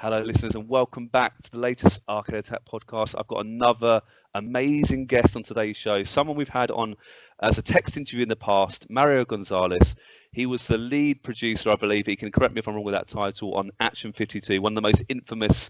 Hello, listeners, and welcome back to the latest Arcade Attack podcast. I've got another amazing guest on today's show, someone we've had on as a text interview in the past, Mario Gonzalez. He was the lead producer, I believe. He can correct me if I'm wrong with that title, on Action 52, one of the most infamous,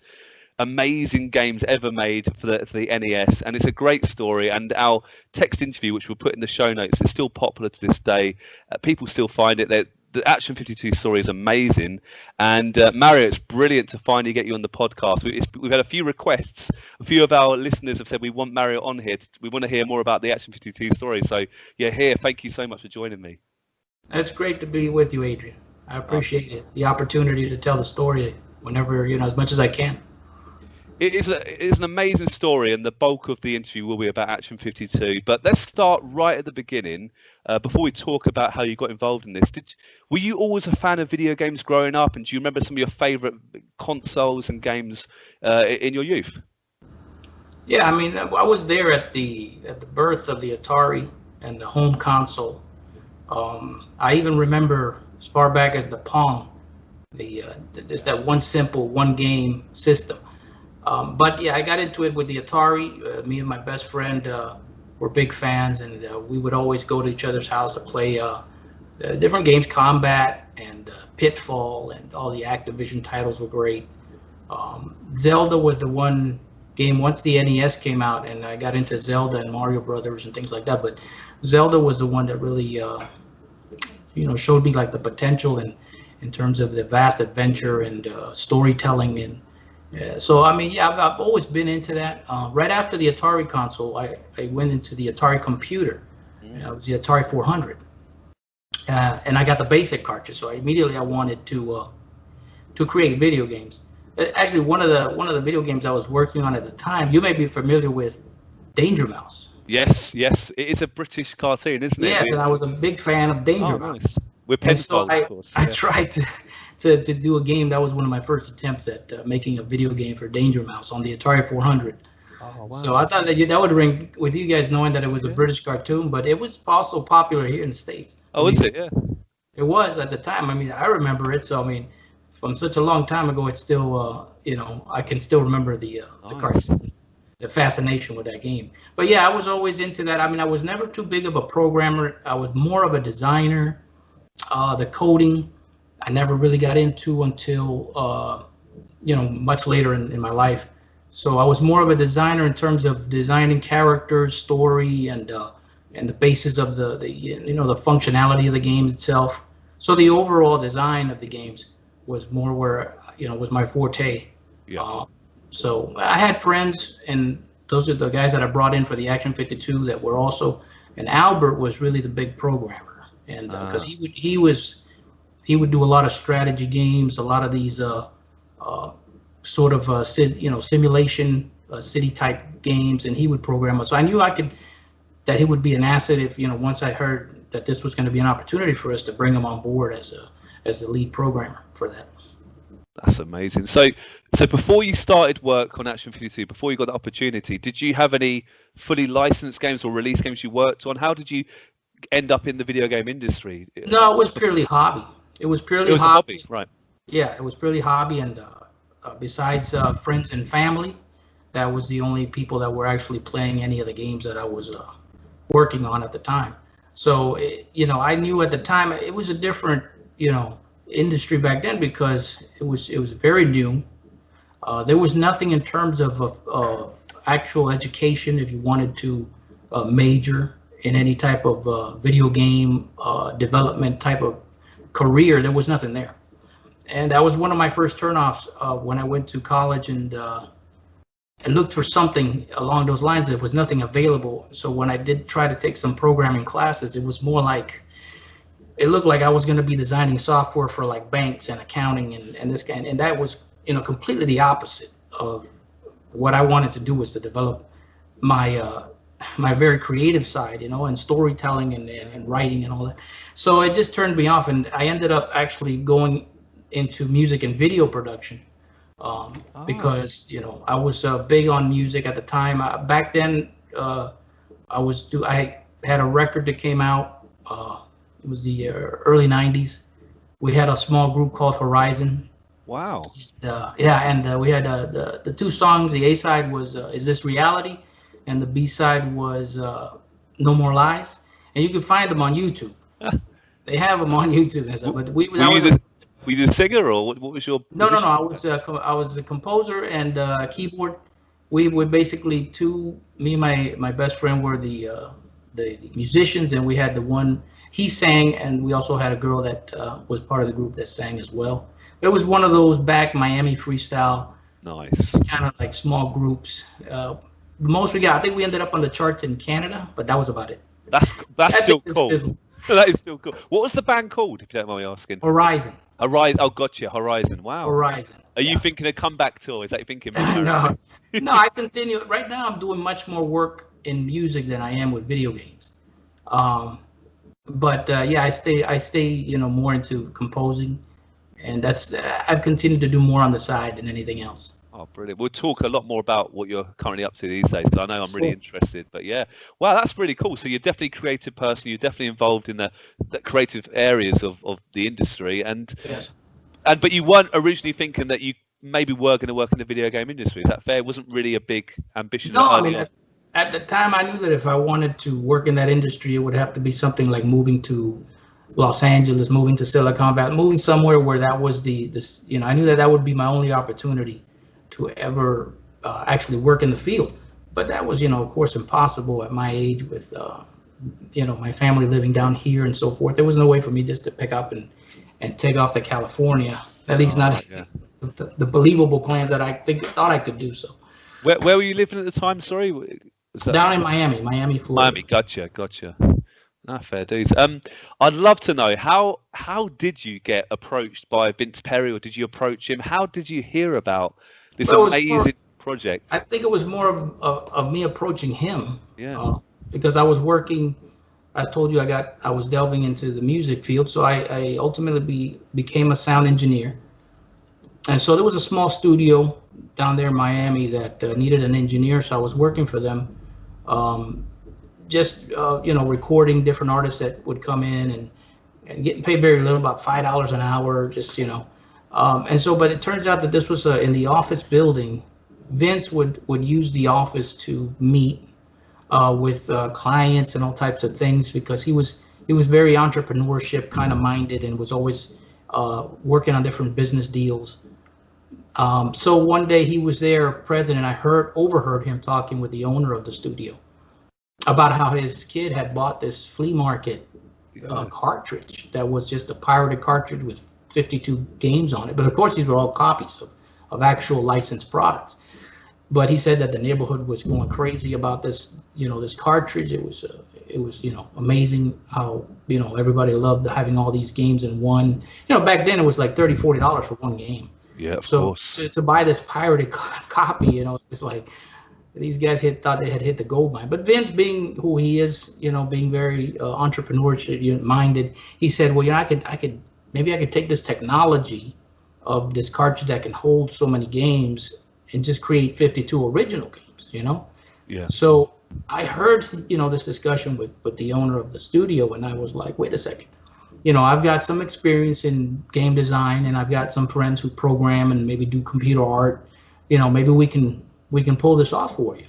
amazing games ever made for the NES. And it's a great story. And our text interview, which we'll put in the show notes, is still popular to this day. People still find it. The Action 52 story is amazing, and Mario, it's brilliant to finally get you on the podcast. We've had a few requests. A few of our listeners have said we want Mario on here. We want to hear more about the Action 52 story. So yeah, thank you so much for joining me. It's great to be with you, Adrian. I appreciate it. The opportunity to tell the story whenever, as much as I can. It is an amazing story, and the bulk of the interview will be about Action 52. But let's start right at the beginning. Before we talk about how you got involved in this, were you always a fan of video games growing up? And do you remember some of your favourite consoles and games in your youth? Yeah, I mean, I was there at the birth of the Atari and the home console. I even remember as far back as the Pong, just that one game system. But yeah, I got into it with the Atari. Me and my best friend were big fans, and we would always go to each other's house to play different games. Combat and Pitfall and all the Activision titles were great. Zelda was the one game once the NES came out, and I got into Zelda and Mario Brothers and things like that. But Zelda was the one that really, showed me like the potential in terms of the vast adventure and storytelling and. Yeah, so I mean, yeah, I've always been into that. Right after the Atari console, I went into the Atari computer. It was the Atari 400, and I got the basic cartridge. So I wanted to create video games. Actually, one of the video games I was working on at the time, you may be familiar with Danger Mouse. Yes, it is a British cartoon, isn't it? Yes, and I was a big fan of Danger Mouse. Nice. With pencil, of course. I tried to do a game. That was one of my first attempts at making a video game for Danger Mouse on the Atari 400. Oh, wow. So I thought that would ring with you guys knowing that it was a British cartoon, but it was also popular here in the States. Oh, is it? Yeah. It was at the time. I mean, I remember it. So I mean, from such a long time ago, it's still I can still remember the cartoon, the fascination with that game. But yeah, I was always into that. I mean, I was never too big of a programmer. I was more of a designer. The coding, I never really got into until, much later in my life. So I was more of a designer in terms of designing characters, story, and the basis of the functionality of the game itself. So the overall design of the games was more where, was my forte. Yeah. So I had friends, and those are the guys that I brought in for the Action 52 that were also, and Albert was really the big programmer. And because he would do a lot of strategy games, a lot of these simulation city type games, and he would program us. So I knew that he would be an asset if once I heard that this was going to be an opportunity for us to bring him on board as the lead programmer for that. That's amazing. So before you started work on Action 52, before you got the opportunity, did you have any fully licensed games or release games you worked on? How did you end up in the video game industry? No, it was purely hobby. It was a hobby, right? Yeah, it was purely hobby, and besides friends and family, that was the only people that were actually playing any of the games that I was working on at the time. So I knew at the time it was a different industry back then because it was very new. There was nothing in terms of actual education if you wanted to major in any type of video game development type of career. There was nothing there. And that was one of my first turnoffs when I went to college and I looked for something along those lines. There was nothing available. So when I did try to take some programming classes, it was more like, it looked like I was going to be designing software for like banks and accounting and this kind. And that was, completely the opposite of what I wanted to do, was to develop my very creative side, and storytelling and writing and all that. So it just turned me off, and I ended up actually going into music and video production because I was big on music at the time. Back then, I had a record that came out. It was the early '90s. We had a small group called Horizon. Wow. Yeah, and we had the two songs. The A side was "Is This Reality," and the B side was "No More Lies." And you can find them on YouTube. They have them on YouTube and stuff. But Were that you was the were you the singer, or what was your no, no, no. position? I was the composer and keyboard. We were basically two. Me and my best friend were the musicians, and we had the one he sang, and we also had a girl that was part of the group that sang as well. It was one of those back Miami freestyle, Nice. kind of like small groups. The most we got, I think we ended up on the charts in Canada, but that was about it. That's I still think it's cool. fizzled. That is still cool. What was the band called, if you don't mind me asking? Horizon. Horizon. Oh, gotcha. Horizon. Wow. Horizon. Are you Yeah. thinking a comeback tour? Is that you thinking? No, no. I continue. Right now, I'm doing much more work in music than I am with video games. But yeah, I stay, more into composing, and that's I've continued to do more on the side than anything else. Oh, brilliant. We'll talk a lot more about what you're currently up to these days, because I know I'm really Sure. interested. But yeah, wow, that's really cool. So you're definitely a creative person. You're definitely involved in the creative areas of the industry, Yes. but you weren't originally thinking that you maybe were going to work in the video game industry. Is that fair? It wasn't really a big ambition No, I early mean, on. at the time, I knew that if I wanted to work in that industry, it would have to be something like moving to Los Angeles, moving to Silicon Valley, moving somewhere where that was I knew that that would be my only opportunity to ever actually work in the field. But that was, of course, impossible at my age with, my family living down here and so forth. There was no way for me just to pick up and take off to California, at least not Yeah. the believable plans that I thought I could do so. Where were you living at the time? Sorry, was that Down in Miami, Florida. Miami? Gotcha. Ah, fair dues. I'd love to know how did you get approached by Vince Perri, or did you approach him? How did you hear about this Well, it was amazing project? I think it was more of me approaching him. Yeah. Because I was working. I told you I was delving into the music field, so I ultimately became a sound engineer. And so there was a small studio down there in Miami that needed an engineer, so I was working for them, just recording different artists that would come in and getting paid very little, about $5 an hour, just and so, but it turns out that this was in the office building. Vince would use the office to meet with clients and all types of things, because he was very entrepreneurship kind of minded and was always working on different business deals. So one day he was there present, and I overheard him talking with the owner of the studio about how his kid had bought this flea market cartridge that was just a pirated cartridge with 52 games on it. But of course, these were all copies of actual licensed products. But he said that the neighborhood was going crazy about this, this cartridge. It was amazing how, everybody loved having all these games in one. Back then it was like $30, $40 for one game. Yeah, of course. To buy this pirated copy, it was like these guys thought they had hit the gold mine. But Vince, being who he is, being very entrepreneurship minded, he said, well, I could maybe I could take this technology of this cartridge that can hold so many games and just create 52 original games, Yeah. So I heard, this discussion with the owner of the studio, and I was like, wait a second. I've got some experience in game design, and I've got some friends who program and maybe do computer art. Maybe we can pull this off for you.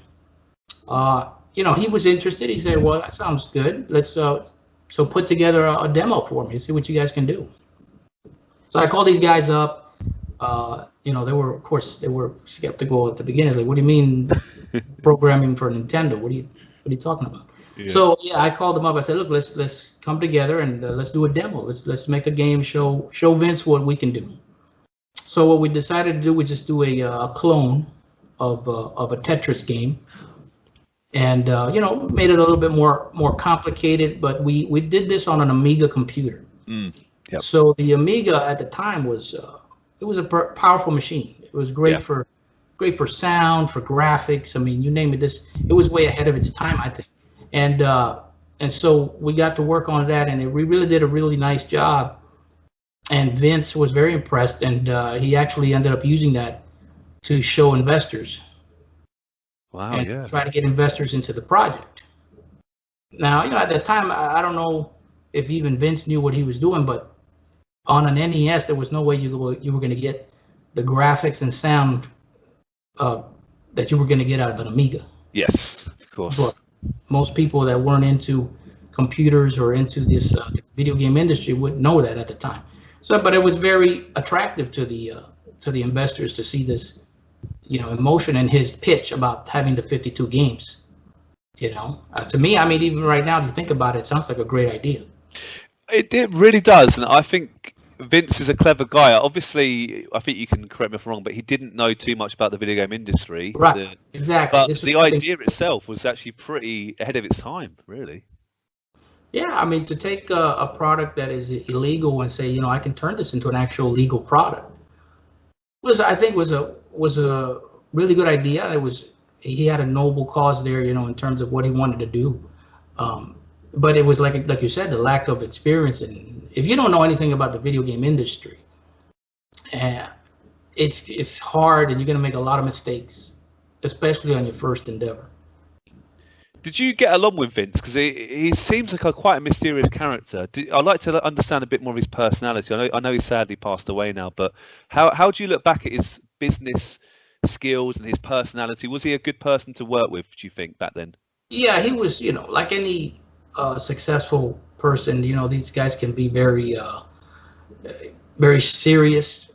He was interested. He said, well, that sounds good. Let's so put together a demo for me, see what you guys can do. So I called these guys up. They were skeptical at the beginning. It's like, what do you mean programming for Nintendo? What are you talking about? Yeah. So yeah, I called them up. I said, look, let's come together and let's do a demo. Let's make a game, show Vince what we can do. So what we decided to do was just do a clone of a Tetris game, and made it a little bit more complicated. But we did this on an Amiga computer. Yep. So the Amiga at the time was a powerful machine. It was great for sound, for graphics. I mean, you name it. It was way ahead of its time, I think. And so we got to work on that, and we really did a really nice job. And Vince was very impressed, and he actually ended up using that to show investors. Wow! And try to get investors into the project. Now, at that time, I don't know if even Vince knew what he was doing, but on an NES, there was no way you were going to get the graphics and sound that you were going to get out of an Amiga. Yes, of course. But most people that weren't into computers or into this video game industry wouldn't know that at the time. So, but it was very attractive to the investors to see this, emotion in his pitch about having the 52 games. To me, I mean, even right now, if you think about it, it sounds like a great idea. It really does, and I think Vince is a clever guy. Obviously, I think you can correct me if I'm wrong, but he didn't know too much about the video game industry. Right, exactly. But the idea itself was actually pretty ahead of its time, really. Yeah, I mean, to take a product that is illegal and say, I can turn this into an actual legal product I think was a really good idea. He had a noble cause there, in terms of what he wanted to do. But it was like you said, the lack of experience. And if you don't know anything about the video game industry, it's hard, and you're going to make a lot of mistakes, especially on your first endeavor. Did you get along with Vince? Because he seems like quite a mysterious character. I'd like to understand a bit more of his personality. I know he sadly passed away now, but how do you look back at his business skills and his personality? Was he a good person to work with, do you think, back then? Yeah, he was, like any successful person, these guys can be very, very serious,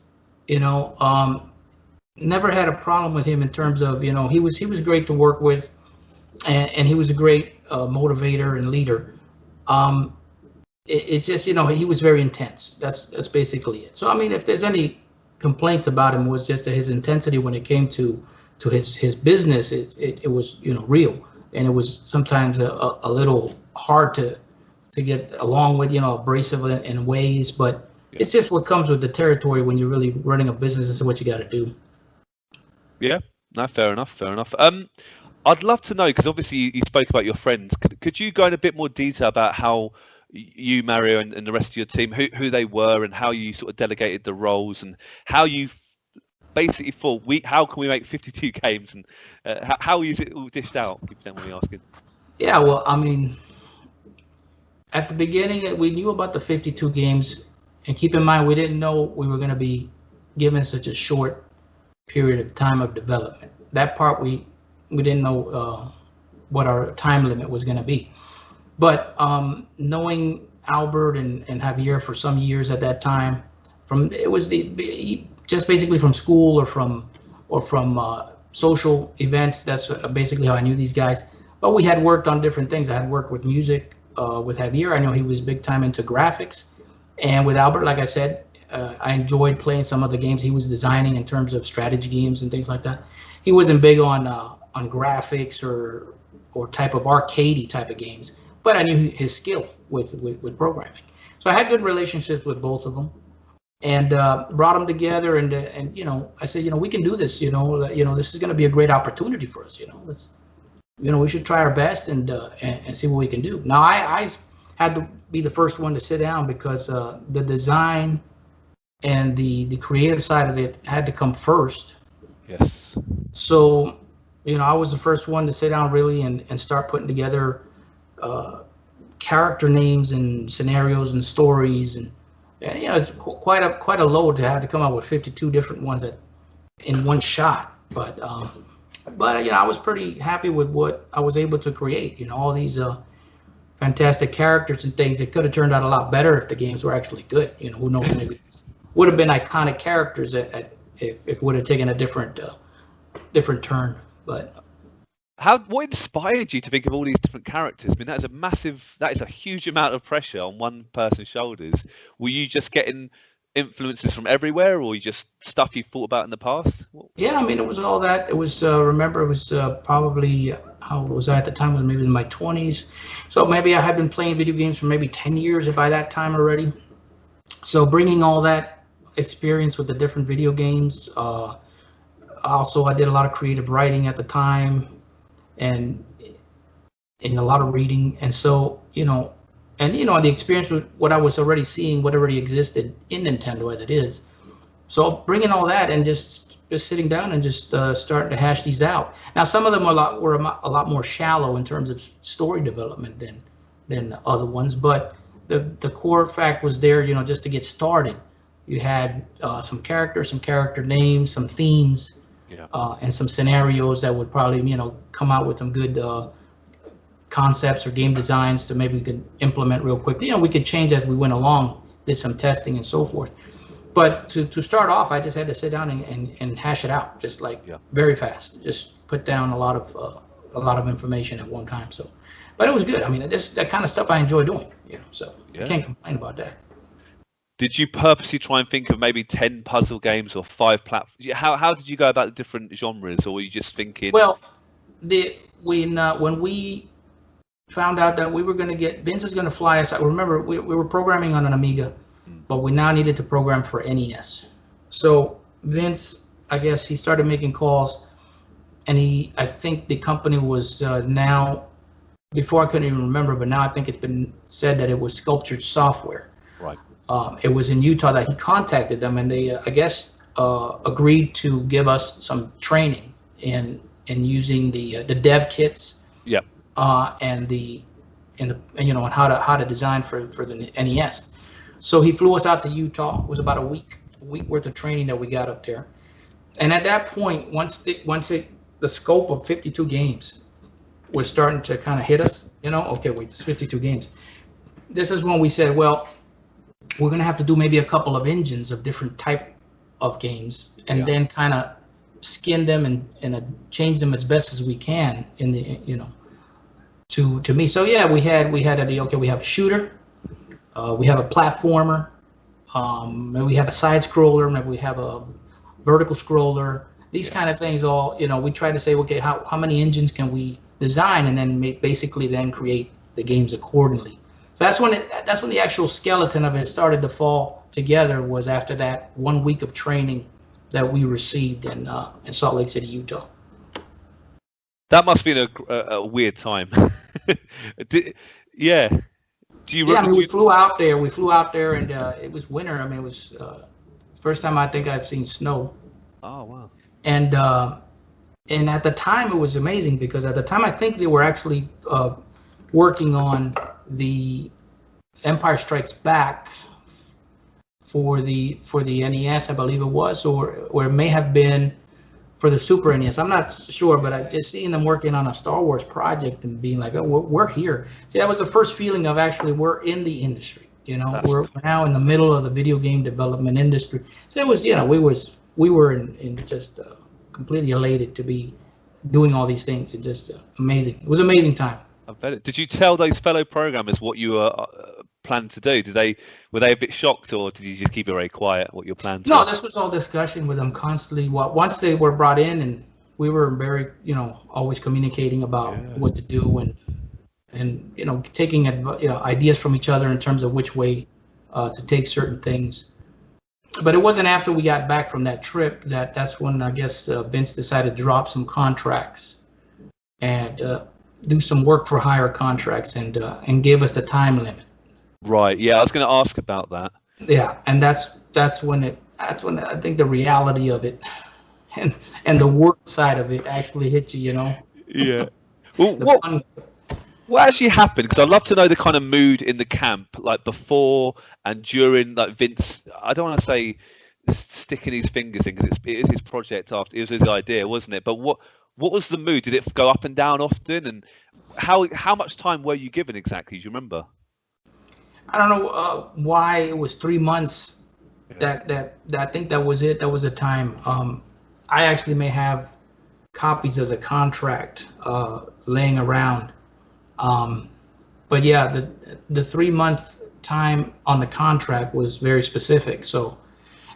never had a problem with him in terms of, he was great to work with. And he was a great motivator and leader. It's just, he was very intense. That's basically it. So, I mean, if there's any complaints about him, it was just that his intensity when it came to his business, it was, real. And it was sometimes a little hard to get along with, abrasive in ways. But it's just what comes with the territory when you're really running a business. This is what you got to do. Yeah, no, fair enough. I'd love to know, because obviously you spoke about your friends. Could you go in a bit more detail about how you, Mario, and the rest of your team, who they were, and how you sort of delegated the roles, and how you basically thought, how can we make 52 games, and how is it all dished out, if you don't mind me asking? Yeah, well, I mean, at the beginning, we knew about the 52 games, and keep in mind, we didn't know we were going to be given such a short period of time of development. That part we didn't know what our time limit was going to be. But knowing Albert and Javier for some years at that time, just basically from school or from social events. That's basically how I knew these guys. But we had worked on different things. I had worked with music with Javier. I know he was big time into graphics. And with Albert, like I said, I enjoyed playing some of the games he was designing in terms of strategy games and things like that. He wasn't big on graphics or type of arcadey type of games, but I knew his skill with programming. So I had good relationships with both of them, and brought them together. And I said, we can do this. This is going to be a great opportunity for us. We should try our best and see what we can do. Now I had to be the first one to sit down because the design and the creative side of it had to come first. Yes. So, I was the first one to sit down really and start putting together character names and scenarios and stories, and it's quite a load to have to come up with 52 different ones in one shot. But I was pretty happy with what I was able to create. All these fantastic characters and things. It could have turned out a lot better if the games were actually good. Who knows? Maybe would have been iconic characters if it would have taken a different turn. But what inspired you to think of all these different characters? I mean, that is a huge amount of pressure on one person's shoulders. Were you just getting influences from everywhere, or you just stuff you thought about in the past? Yeah, I mean, it was all that. It was probably, how old was I at the time? It was maybe in my 20s. So maybe I had been playing video games for maybe 10 years by that time already. So bringing all that experience with the different video games. Also, I did a lot of creative writing at the time, and a lot of reading. And so, the experience with what I was already seeing, what already existed in Nintendo as it is. So bringing all that and just sitting down and just starting to hash these out. Now, some of them were a lot more shallow in terms of story development than other ones, but the core fact was there, just to get started. You had some characters, some character names, some themes, and some scenarios that would probably, come out with some good concepts or game designs that maybe we could implement real quick. We could change as we went along, did some testing and so forth. But to start off, I just had to sit down and hash it out, just very fast. Just put down a lot of information at one time. So, but it was good. I mean, that kind of stuff I enjoy doing. So I can't complain about that. Did you purposely try and think of maybe 10 puzzle games or 5 platforms? How did you go about the different genres, or were you just thinking? Well, when we found out that we were going to get Vince is going to fly us out. Remember, we were programming on an Amiga, but we now needed to program for NES. So Vince, I guess he started making calls, and I think the company was now, before I couldn't even remember, but now I think it's been said that it was Sculptured Software. Right. It was in Utah that he contacted them, and they, I guess, agreed to give us some training in using the dev kits. Yeah. And how to design for the NES. So he flew us out to Utah. It was about a week worth of training that we got up there. And at that point, once the scope of 52 games was starting to kind of hit us, okay, wait, there's 52 games. This is when we said, well, we're going to have to do maybe a couple of engines of different type of games, and then kind of skin them and change them as best as we can in the, to me. So yeah, we had we have a shooter, we have a platformer, maybe we have a side scroller, maybe we have a vertical scroller. These kind of things all, we try to say, okay, how many engines can we design, and then basically then create the games accordingly. So that's when the actual skeleton of it started to fall together, was after that 1 week of training that we received in Salt Lake City, Utah. That must have been a weird time. Yeah. Do you? Yeah, I mean, we flew out there, and it was winter. I mean, it was first time I think I've seen snow. Oh wow. And at the time it was amazing, because at the time I think they were actually working on the Empire Strikes Back for the NES, I believe it was, or it may have been for the Super NES. I'm not sure, but I just seeing them working on a Star Wars project and being like, oh, we're here. See, that was the first feeling of actually we're in the industry. We're now in the middle of the video game development industry. So it was, we were in just completely elated to be doing all these things, and just amazing. It was an amazing time. I bet it. Did you tell those fellow programmers what you were planning to do? Were they a bit shocked, or did you just keep it very quiet what your plans were? No, this was all discussion with them constantly. Once they were brought in, and we were very, always communicating about what to do, and taking ideas from each other in terms of which way to take certain things. But it wasn't after we got back from that trip that's when I guess Vince decided to drop some contracts and do some work for hire contracts, and give us the time limit. Right. Yeah, I was going to ask about that. Yeah, and that's when I think the reality of it and the work side of it actually hit you. Yeah. Well, what actually happened? Because I'd love to know the kind of mood in the camp, like before and during, like Vince. I don't want to say sticking his fingers in, because it is his project after. It was his idea, wasn't it? But what was the mood? Did it go up and down often? And how much time were you given exactly? Do you remember? I don't know why it was 3 months. That I think that was it. That was the time. I actually may have copies of the contract laying around. But yeah, the 3 month time on the contract was very specific. So,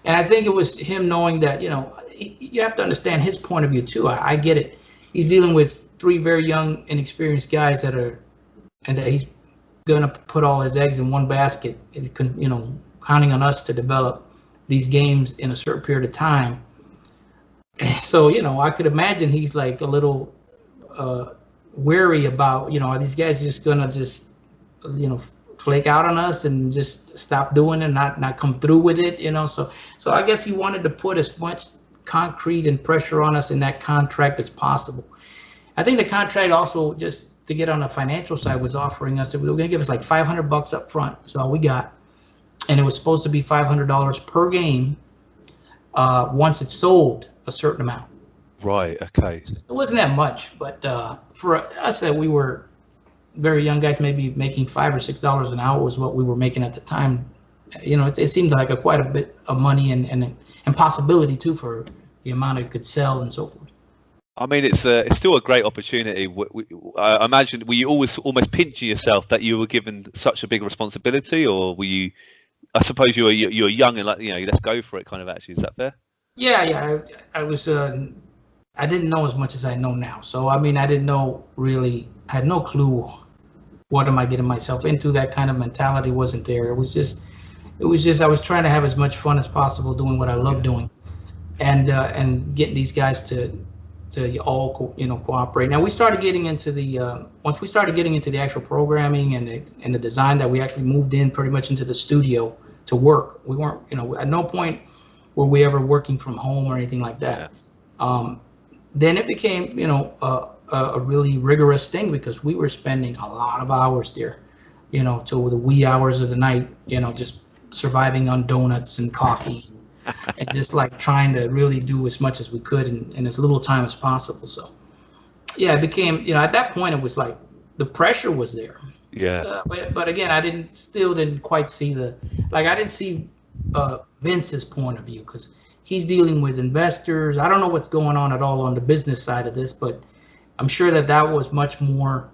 and I think it was him knowing that, you have to understand his point of view too. I get it. He's dealing with 3 very young, inexperienced guys and that he's gonna put all his eggs in one basket. He's, counting on us to develop these games in a certain period of time. So, I could imagine he's like a little wary about, are these guys just gonna flake out on us and just stop doing it, not come through with it, So I guess he wanted to put as much concrete and pressure on us in that contract as possible. I think the contract also, just to get on the financial side, was offering us that we were going to give us like $500 up front. That's all we got. and it was supposed to be $500 per game once it sold a certain amount. Right. Okay. It wasn't that much, but for us that we were very young guys, maybe making $5 or $6 an hour was what we were making at the time. You know, it seemed like quite a bit of money and possibility too for the amount it could sell and so forth. I mean, it's still a great opportunity. I imagine, were you always almost pinching yourself that you were given such a big responsibility, or were you? I suppose you were young and like, you know, let's go for it kind of attitude. Is that fair? Yeah. I was. I didn't know as much as I know now. So I mean, I didn't know really. I had no clue. What am I getting myself into? That kind of mentality wasn't there. It was just. I was trying to have as much fun as possible doing what I love doing, and getting these guys to all cooperate. Now we started getting into the once we started getting into the actual programming and the design, that we actually moved in pretty much into the studio to work. We weren't, at no point were we ever working from home or anything like that. Yeah. Then it became a really rigorous thing, because we were spending a lot of hours there, till the wee hours of the night, just surviving on donuts and coffee. And just like trying to really do as much as we could in as little time as possible. So yeah, it became, at that point it was like the pressure was there. Yeah. But again, I didn't quite see I didn't see Vince's point of view, because he's dealing with investors. I don't know what's going on at all on the business side of this, but I'm sure that was much more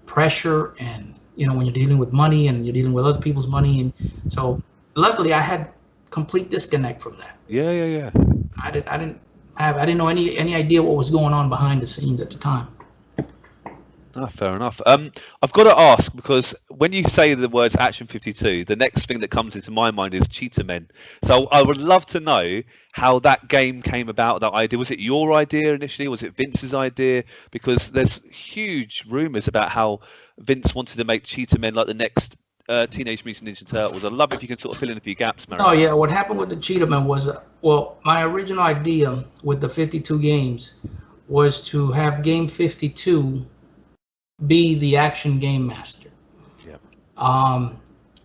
pressure, and when you're dealing with money and you're dealing with other people's money, and so luckily I had complete disconnect from that. Yeah. I didn't know any idea what was going on behind the scenes at the time. Fair enough. I've got to ask, because when you say the words Action 52, the next thing that comes into my mind is Cheetahmen. So I would love to know how that game came about, that idea. Was it your idea initially? Was it Vince's idea? Because there's huge rumors about how Vince wanted to make Cheetahmen like the next Teenage Mutant Ninja Turtles. I'd love if you can sort of fill in a few gaps, Mario. Oh yeah, what happened with the Cheetahmen was, my original idea with the 52 games was to have game 52 be the action game master. Yeah.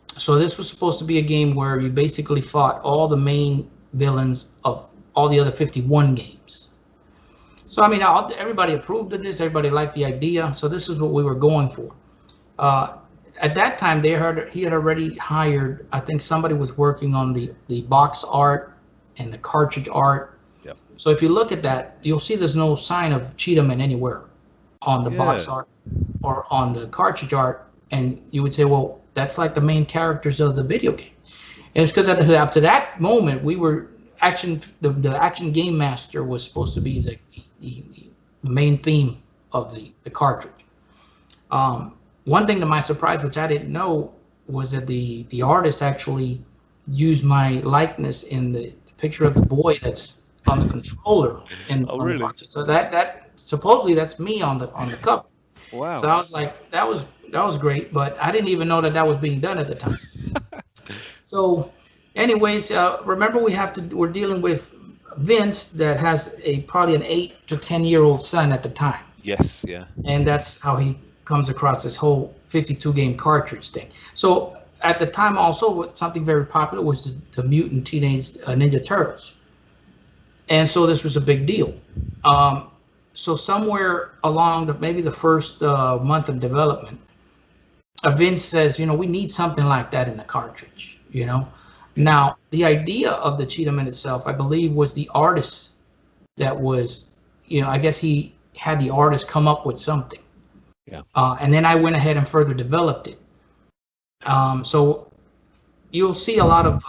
So this was supposed to be a game where you basically fought all the main villains of all the other 51 games. So I mean, everybody approved of this. Everybody liked the idea. So this is what we were going for. At that time, he had already hired, I think somebody was working on the box art and the cartridge art. Yep. So if you look at that, you'll see there's no sign of Cheetahmen anywhere on the box art or on the cartridge art. And you would say, well, that's like the main characters of the video game. And it's because up to that moment, we were the action game master was supposed to be the main theme of the cartridge. One thing to my surprise, which I didn't know, was that the artist actually used my likeness in the picture of the boy that's on the controller. Really? The box. So that supposedly that's me on the cover. Wow. So I was like, that was great, but I didn't even know that was being done at the time. So, anyways, remember we're dealing with Vince that has probably an 8 to 10-year-old son at the time. Yes. Yeah. And that's how he comes across this whole 52 game cartridge thing. So at the time also, something very popular was the Mutant Teenage Ninja Turtles. And so this was a big deal. So somewhere along maybe the first month of development, Vince says, we need something like that in the cartridge, Now, the idea of the Cheetahmen itself, I believe, was the artist that was, I guess he had the artist come up with something. Yeah. And then I went ahead and further developed it. So you'll see a lot of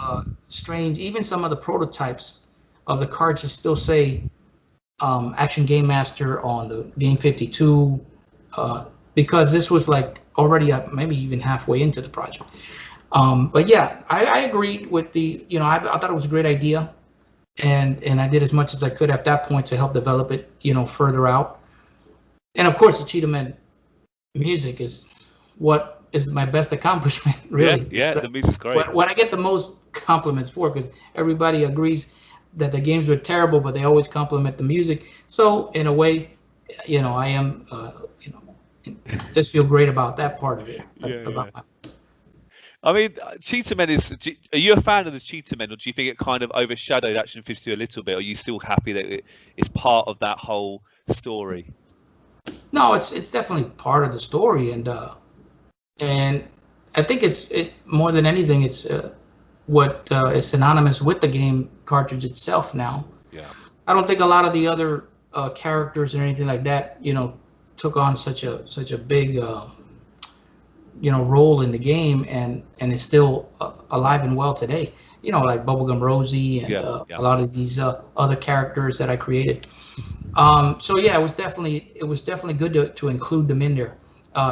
strange, even some of the prototypes of the cartridges still say Action Game Master on the Game 52, because this was like already maybe even halfway into the project. But yeah, I agreed with I thought it was a great idea, and I did as much as I could at that point to help develop it, further out. And of course, the Cheetahmen music is what is my best accomplishment, really. Yeah, the music's great. What I get the most compliments for, because everybody agrees that the games were terrible, but they always compliment the music. So in a way, I am, just feel great about that part of it. I mean, Cheetahmen are you a fan of the Cheetahmen, or do you think it kind of overshadowed Action 52 a little bit? Or are you still happy that it's part of that whole story? No, it's definitely part of the story, and I think it more than anything, it's what is synonymous with the game cartridge itself now. Yeah. I don't think a lot of the other characters or anything like that, took on such a big role in the game, and is still alive and well today. Like Bubblegum Rosie and a lot of these other characters that I created. So yeah, it was definitely good to include them in there.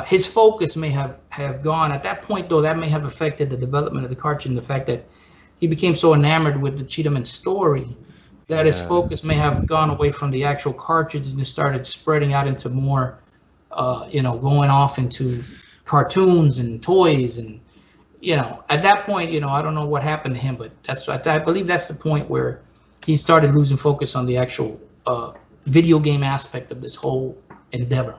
His focus may have gone at that point, though. That may have affected the development of the cartridge, and the fact that he became so enamored with the Cheetahmen story that his focus may have gone away from the actual cartridge and started spreading out into more, going off into cartoons and toys, and at that point, I don't know what happened to him, but I believe that's the point where he started losing focus on the actual video game aspect of this whole endeavor.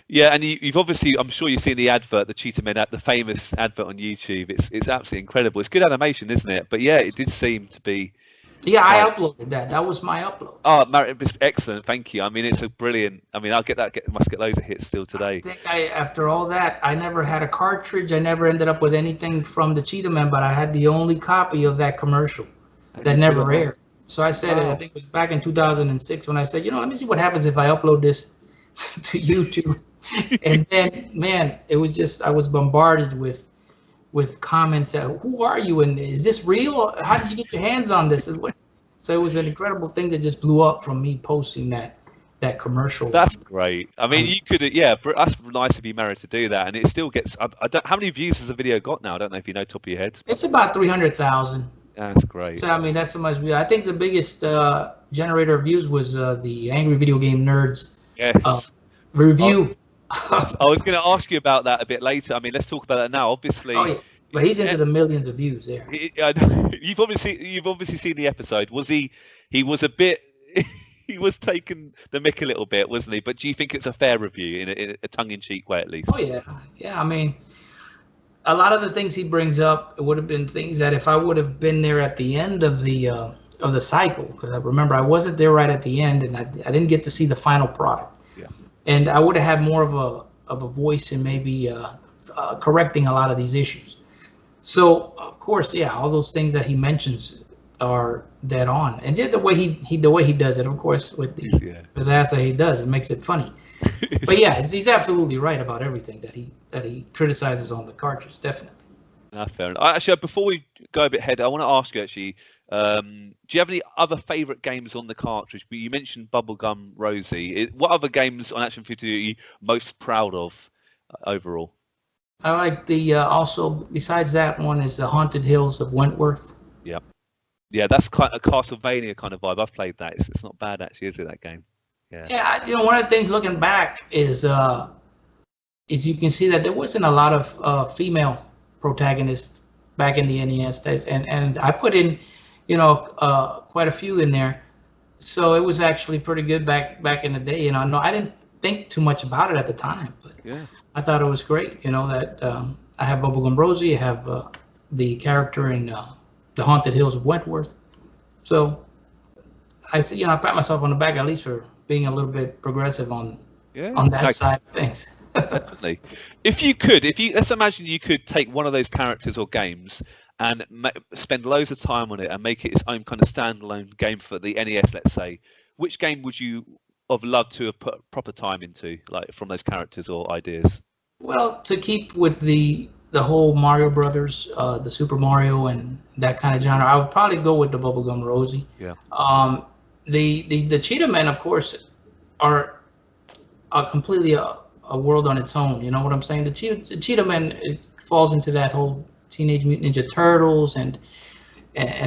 Yeah, and you've obviously, I'm sure you've seen the advert, the Cheetahmen, the famous advert on YouTube. It's absolutely incredible. It's good animation, isn't it? But yeah, it did seem to be. Yeah, I uploaded that. That was my upload. Oh, excellent. Thank you. I mean, it's a brilliant. I mean, must get loads of hits still today. I think after all that, I never had a cartridge. I never ended up with anything from the Cheetahmen, but I had the only copy of that commercial that never aired. So I said, I think it was back in 2006 when I said, let me see what happens if I upload this to YouTube. And then, man, it was just, I was bombarded with comments that, who are you, and is this real? How did you get your hands on this? So it was an incredible thing that just blew up from me posting that commercial. That's great. I mean, you could, that's nice of you, Mary, to do that, and it still gets. I don't. How many views has the video got now? I don't know if you know top of your head. It's about 300,000. That's great. So I mean, that's so much. I think the biggest generator of views was the Angry Video Game Nerds review. I was going to ask you about that a bit later. I mean, let's talk about that now. Obviously, but he's into the millions of views there. You've obviously seen the episode. Was he was a bit. He was taking the mick a little bit, wasn't he? But do you think it's a fair review in a tongue-in-cheek way, at least? Oh yeah. I mean, a lot of the things he brings up, it would have been things that if I would have been there at the end of the cycle, because I remember I wasn't there right at the end, and I didn't get to see the final product. Yeah. And I would have had more of a voice in maybe correcting a lot of these issues. So of course, all those things that he mentions are dead on, and the way he does it, of course, with the pizzazz that he does, it makes it funny. But yeah, he's absolutely right about everything that he criticizes on the cartridge, definitely. Fair enough. Actually, before we go a bit ahead, I want to ask you actually, do you have any other favourite games on the cartridge? You mentioned Bubblegum Rosie. What other games on Action 52 are you most proud of overall? I like also besides that one is the Haunted Hills of Wentworth. Yeah, that's kind of a Castlevania kind of vibe. I've played that. It's not bad actually, is it, that game? Yeah, one of the things looking back is you can see that there wasn't a lot of female protagonists back in the NES days, and I put in quite a few in there, so it was actually pretty good back in the day. I didn't think too much about it at the time, but I thought it was great. That I have Bubblegum Rosie, I have the character in the Haunted Hills of Wentworth, so I see, I pat myself on the back at least for being a little bit progressive on that side of things. Definitely. Let's imagine you could take one of those characters or games and spend loads of time on it and make it its own kind of standalone game for the NES, let's say. Which game would you have loved to have put proper time into, like from those characters or ideas? Well, to keep with the whole Mario Brothers, the Super Mario and that kind of genre, I would probably go with the Bubblegum Rosie. Yeah. The Cheetahmen, of course, are completely a world on its own. You know what I'm saying? The Cheetahmen, it falls into that whole Teenage Mutant Ninja Turtles and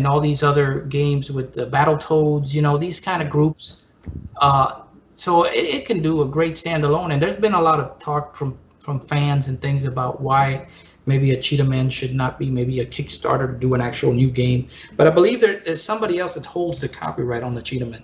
all these other games with the Battletoads. These kind of groups. So it can do a great standalone. And there's been a lot of talk from fans and things about why maybe a Cheetahmen should not be maybe a Kickstarter to do an actual new game. But I believe there's somebody else that holds the copyright on the Cheetahmen.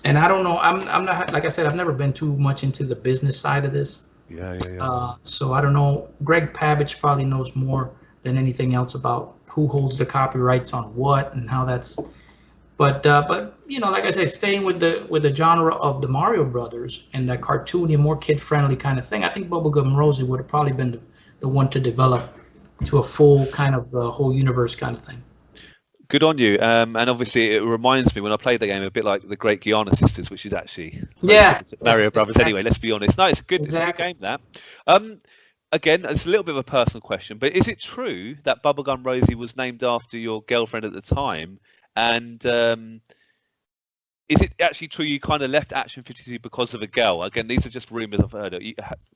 And I don't know. I'm not, like I said, I've never been too much into the business side of this. Yeah. So I don't know. Greg Pavich probably knows more than anything else about who holds the copyrights on what and how that's. But you know, like I said, staying with the genre of the Mario Brothers and that cartoony, more kid-friendly kind of thing, I think Bubblegum Rosie would have probably been the one to develop to a full kind of whole universe kind of thing. Good on you. And obviously, it reminds me when I played the game a bit like the Great Guiana Sisters, which is actually Mario Brothers. Anyway, let's be honest. No, it's a good game. That. Again, it's a little bit of a personal question, but is it true that Bubblegum Rosie was named after your girlfriend at the time? And is it actually true you kind of left Action 52 because of a girl? Again, these are just rumors I've heard.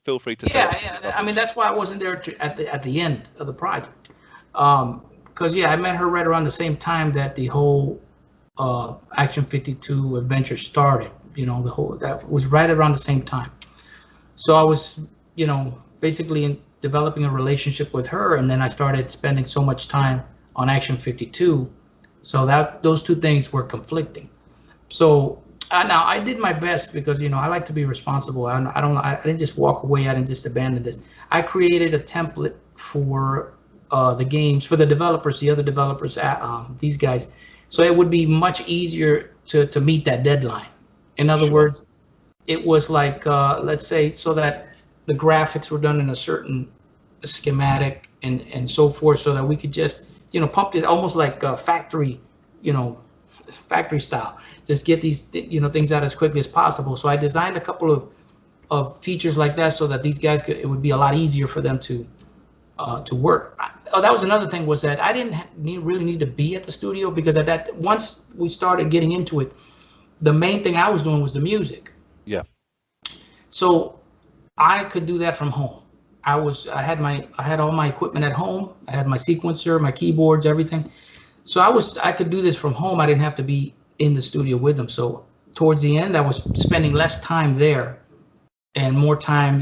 Feel free to say. Yeah. I mean, that's why I wasn't there at the end of the project. Because I met her right around the same time that the whole Action 52 adventure started. You know, that was right around the same time. So I was, basically developing a relationship with her, and then I started spending so much time on Action 52. So those two things were conflicting. So now I did my best because I like to be responsible. I didn't just walk away. I didn't just abandon this. I created a template for the games, for the developers, the other developers, these guys, so it would be much easier to meet that deadline. In other words, it was like let's say, so that the graphics were done in a certain schematic and so forth, so that we could just pump this almost like factory style, just get these things out as quickly as possible. So I designed a couple of features like that so that these guys it would be a lot easier for them to work. That was another thing, was that I didn't really need to be at the studio, because once we started getting into it, the main thing I was doing was the music. Yeah. So I could do that from home. I had all my equipment at home. I had my sequencer, my keyboards, everything. So I could do this from home. I didn't have to be in the studio with them. So towards the end, I was spending less time there and more time,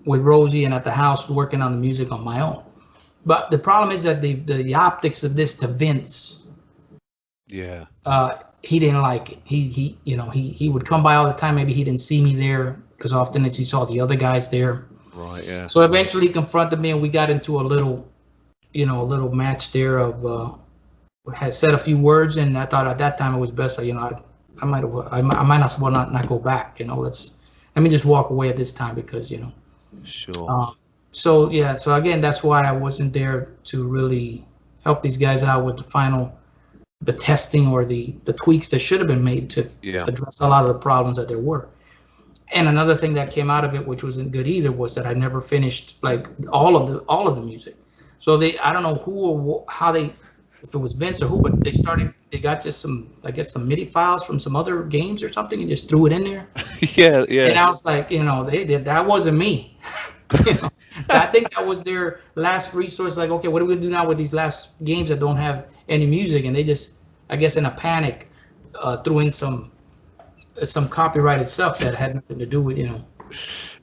with Rosie and at the house working on the music on my own. But the problem is that the optics of this to Vince, he didn't like it. He would come by all the time. Maybe he didn't see me there as often as he saw the other guys there. Right. Yeah. So eventually he confronted me, and we got into a little match there of had said a few words, and I thought at that time it was best. I might as well not go back. Let me just walk away at this time, because Sure. So again, that's why I wasn't there to really help these guys out with the testing or the tweaks that should have been made to address a lot of the problems that there were. And another thing that came out of it, which wasn't good either, was that I never finished like all of the music. So I don't know who or how if it was Vince or who, but they got just some MIDI files from some other games or something and just threw it in there. Yeah. And I was like, they did, that wasn't me. I think that was their last resource. Like, okay, what are we gonna do now with these last games that don't have any music? And they just, I guess in a panic, threw in some copyrighted stuff that had nothing to do with,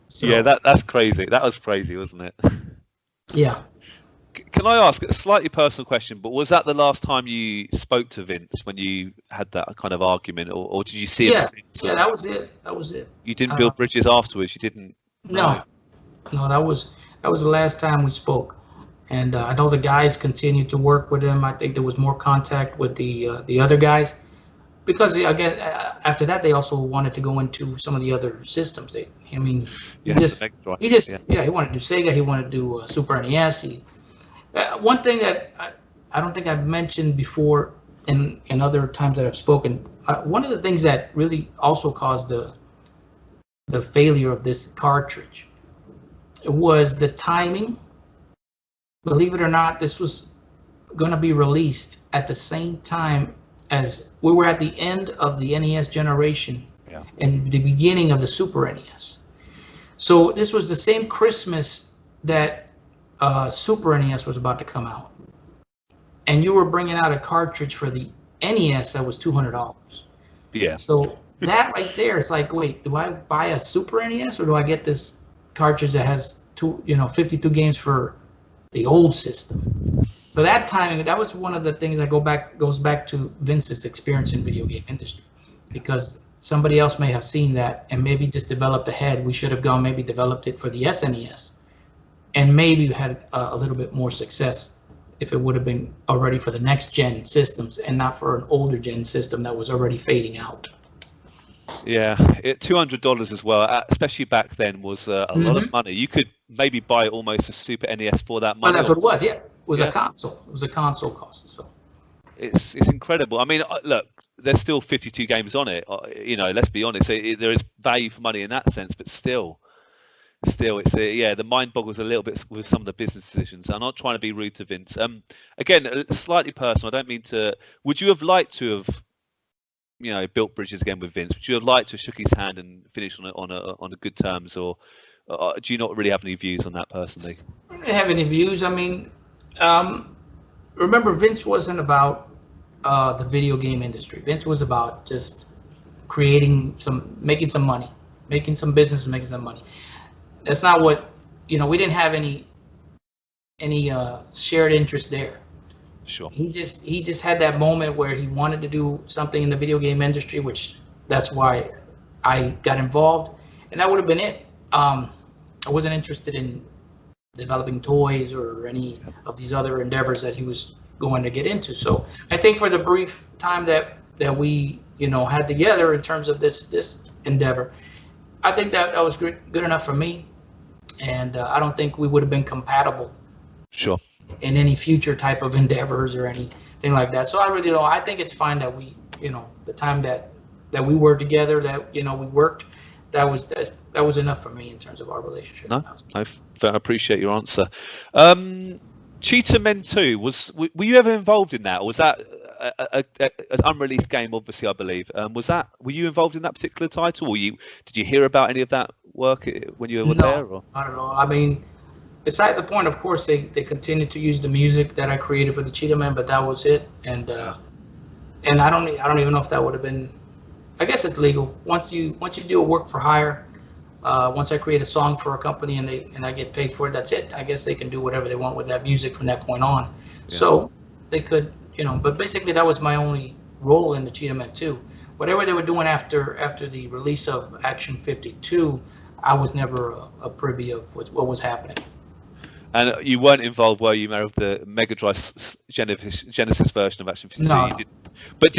So, yeah, that's crazy. That was crazy, wasn't it? Yeah. Can I ask a slightly personal question? But was that the last time you spoke to Vince, when you had that kind of argument, or did you see him since? Yeah, that was it. You didn't build bridges afterwards. You didn't. No, that was the last time we spoke. And I know the guys continued to work with him. I think there was more contact with the other guys, because again, after that they also wanted to go into some of the other systems. He wanted to do Sega. He wanted to do Super NES. One thing that I don't think I've mentioned before in other times that I've spoken, one of the things that really also caused the failure of this cartridge was the timing. Believe it or not, this was going to be released at the same time as we were at the end of the NES generation and the beginning of the Super NES. So this was the same Christmas that Super NES was about to come out, and you were bringing out a cartridge for the NES that was $200. Yeah. So that right there, it's like, wait, do I buy a Super NES or do I get this cartridge that has 52 games for the old system? So that timing, that was one of the things that goes back to Vince's experience in video game industry, because somebody else may have seen that and maybe just developed ahead. We should have maybe developed it for the SNES. and maybe had a little bit more success if it would have been already for the next gen systems and not for an older gen system that was already fading out. Yeah, $200 as well, especially back then, was a lot of money. You could maybe buy almost a Super NES for that money. Well, that's what it was. Yeah, it was a console. It was a console cost. So it's incredible. I mean, look, there's still 52 games on it. You know, let's be honest. There is value for money in that sense, but still, it's the mind boggles a little bit with some of the business decisions. I'm not trying to be rude to Vince. Again, slightly personal. I don't mean to. Would you have liked to have, you know, built bridges again with Vince? Would you have liked to have shook his hand and finished on a good terms, or do you not really have any views on that personally? I don't really have any views. I mean, remember, Vince wasn't about the video game industry. Vince was about just making some money, making some business, and making some money. That's not what, you know. We didn't have any shared interest there. Sure. He just had that moment where he wanted to do something in the video game industry, which that's why I got involved, and that would have been it. I wasn't interested in developing toys or any of these other endeavors that he was going to get into. So I think for the brief time that we, you know, had together in terms of this endeavor, I think that was good enough for me, and I don't think we would have been compatible. Sure. In any future type of endeavors or anything like that. So I really don't. I think it's fine that we, you know, the time that we were together, that, you know, we worked, that was enough for me in terms of our relationship. No, I appreciate your answer. Cheetahmen 2, were you ever involved in that, or was that an unreleased game? Obviously, I believe. Were you involved in that particular title, or did you hear about any of that work when you were there? Or? Not at all. I mean, besides the point, of course, they continued to use the music that I created for the Cheetahmen, but that was it. And I don't even know if that would have been. I guess it's legal once you do a work for hire. Once I create a song for a company and I get paid for it, that's it. I guess they can do whatever they want with that music from that point on. Yeah. So they could, you know. But basically, that was my only role in the Cheetahmen 2. Whatever they were doing after the release of Action 52, I was never a privy of what was happening. And you weren't involved, were you, Mary, with the Mega Drive Genesis version of Action 52? No. But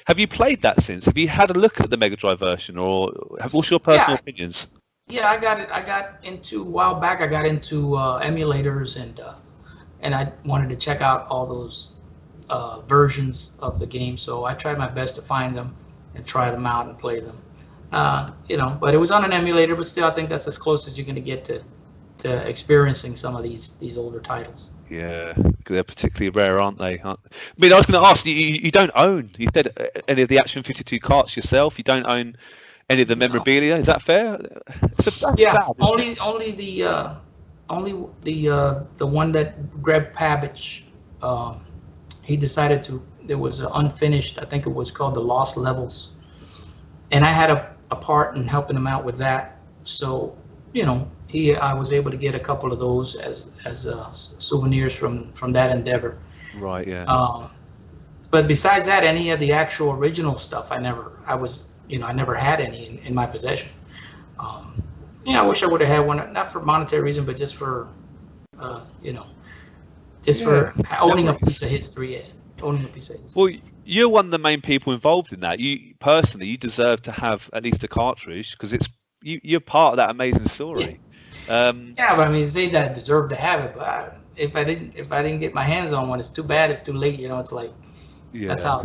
have you played that since? Have you had a look at the Mega Drive version, or what's your personal opinions? Yeah, I got into a while back. I got into emulators, and I wanted to check out all those versions of the game. So I tried my best to find them and try them out and play them. You know, but it was on an emulator. But still, I think that's as close as you're going to get to experiencing some of these older titles. Yeah, they're particularly rare, aren't they? I mean, I was going to ask you don't own, you said, any of the Action 52 carts yourself. You don't own any of the memorabilia. Is that fair? That's yeah, sad, only the one that Greg Pabbage, he decided to. There was an unfinished. I think it was called the Lost Levels, and I had a part in helping him out with that. So, you know, I was able to get a couple of those as souvenirs from that endeavor. Right. Yeah. But besides that, any of the actual original stuff, I never had any in my possession. I wish I would have had one, not for monetary reason, but just for, for owning a piece of history. Yeah, owning a piece of history. Well, you're one of the main people involved in that. You deserve to have at least a cartridge, because you're part of that amazing story. Yeah. But I mean, say that I deserve to have it, but if I didn't get my hands on one, it's too bad. It's too late. You know, it's like, that's how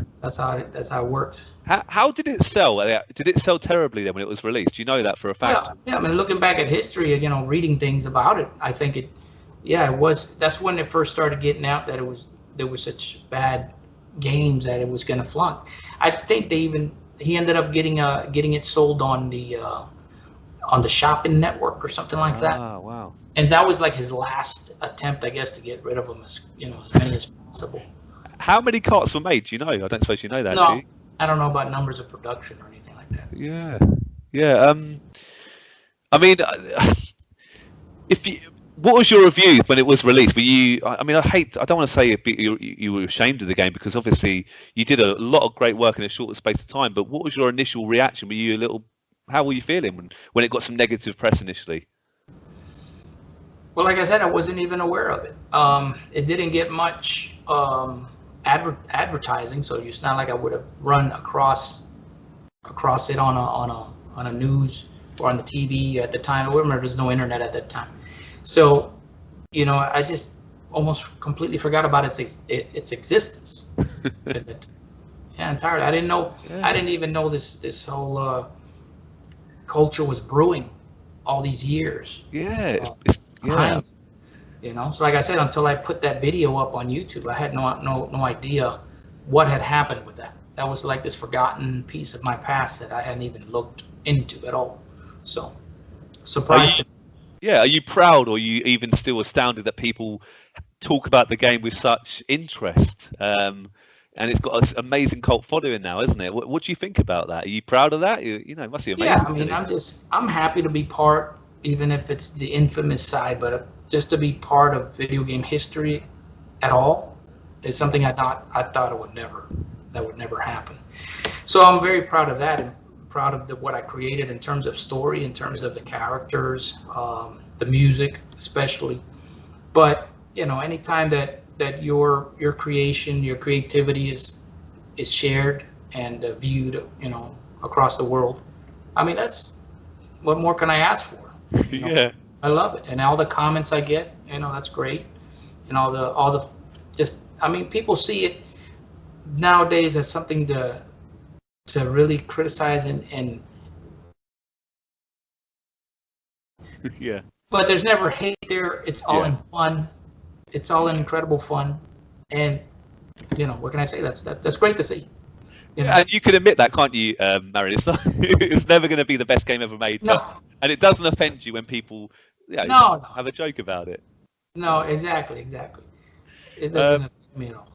it works. How did it sell? Did it sell terribly then when it was released? Do you know that for a fact? Yeah. I mean, looking back at history, reading things about it, I think it was. That's when it first started getting out that there were such bad games that it was going to flunk. I think he ended up getting it sold on the shopping network or something like that. Oh, wow. And that was like his last attempt, I guess, to get rid of them as many as possible. How many carts were made? Do you know? I don't suppose you know that. No, I don't know about numbers of production or anything like that. Yeah. I mean, what was your review when it was released? Were you? I mean, I don't want to say you were ashamed of the game, because obviously you did a lot of great work in a short space of time. But what was your initial reaction? Were you how were you feeling when it got some negative press initially? Well, like I said, I wasn't even aware of it. It didn't get much advertising, so it's not like I would have run across it on a news or on the TV at the time. I remember there's no internet at that time, so I just almost completely forgot about its existence. Yeah, entirely. I didn't know. Yeah. I didn't even know this whole culture was brewing all these years. Yeah, So like I said, until I put that video up on YouTube, I had no idea what had happened with that. That was like this forgotten piece of my past that I hadn't even looked into at all. So surprised. Are you proud, or are you even still astounded that people talk about the game with such interest? And it's got an amazing cult following now, isn't it? What do you think about that? Are you proud of that? It must be amazing. Yeah, I mean, I'm happy to be part, even if it's the infamous side, but just to be part of video game history at all is something I thought it would never happen. So I'm very proud of that, and proud of what I created in terms of story, in terms of the characters, the music especially. But anytime that your creation, your creativity is shared and viewed, across the world, I mean, that's what more can I ask for? Yeah, I love it, and all the comments I get, that's great, and all the just, I mean, people see it nowadays as something to really criticize and yeah. But there's never hate there. It's all in fun. It's all in incredible fun, and what can I say? That's great to see. And you can admit that, can't you, Marion? It was never going to be the best game ever made. No. And it doesn't offend you when people have a joke about it. No, exactly. It doesn't offend me at all.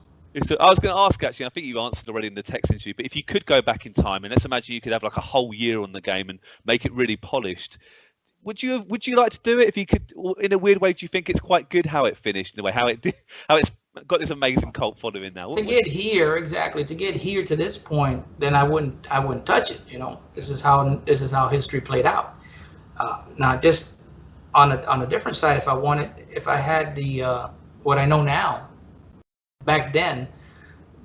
So I was going to ask, actually, I think you answered already in the text interview, but if you could go back in time, and let's imagine you could have like a whole year on the game and make it really polished, would you like to do it? If you could, in a weird way, do you think it's quite good how it finished, in the way how it's got this amazing cult following now? To get here to this point, then I wouldn't touch it. This is how history played out. Now, just on a different side, if I had the what I know now back then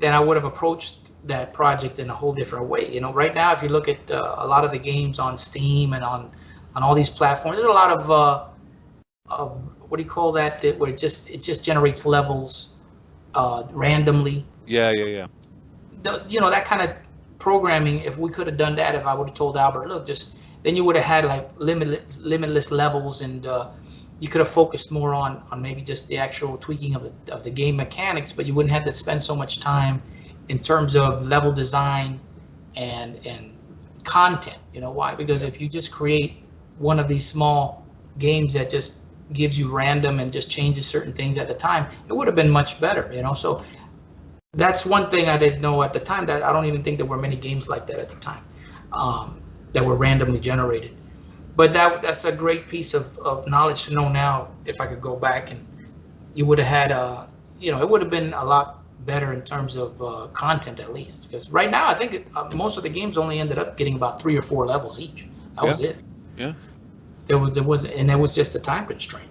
I would have approached that project in a whole different way. Right now, if you look at a lot of the games on Steam and on all these platforms, there's a lot of what do you call that? Where it just generates levels randomly. Yeah. That kind of programming. If we could have done that, if I would have told Albert, look, then you would have had like limitless levels, and you could have focused more on maybe just the actual tweaking of the game mechanics, but you wouldn't have to spend so much time in terms of level design and content. Why? Because if you just create one of these small games that just gives you random and just changes certain things at the time, it would have been much better. So that's one thing I didn't know at the time, that I don't even think there were many games like that at the time that were randomly generated. But that's a great piece of knowledge to know now. If I could go back, and you would have had it would have been a lot better in terms of content, at least. Because right now, I think most of the games only ended up getting about 3 or 4 levels each. That was it. Yeah. There was just a time constraint.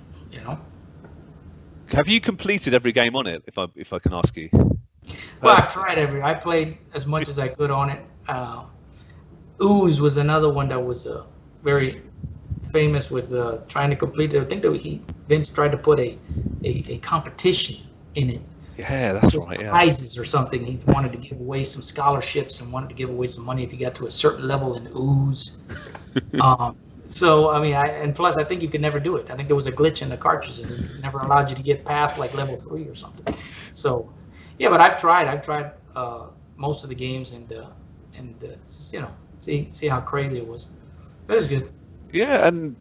Have you completed every game on it? If I can ask you. Well, I've tried I played as much as I could on it. Ooze was another one that was very famous with trying to complete it. I think that Vince tried to put a competition in it. Yeah, that's right. Prizes or something. He wanted to give away some scholarships and wanted to give away some money if you got to a certain level in Ooze. So I mean, and plus I think you could never do it. I think there was a glitch in the cartridge and it never allowed you to get past like level 3 or something. So yeah, but I've tried most of the games and see how crazy it was. It was good. Yeah, and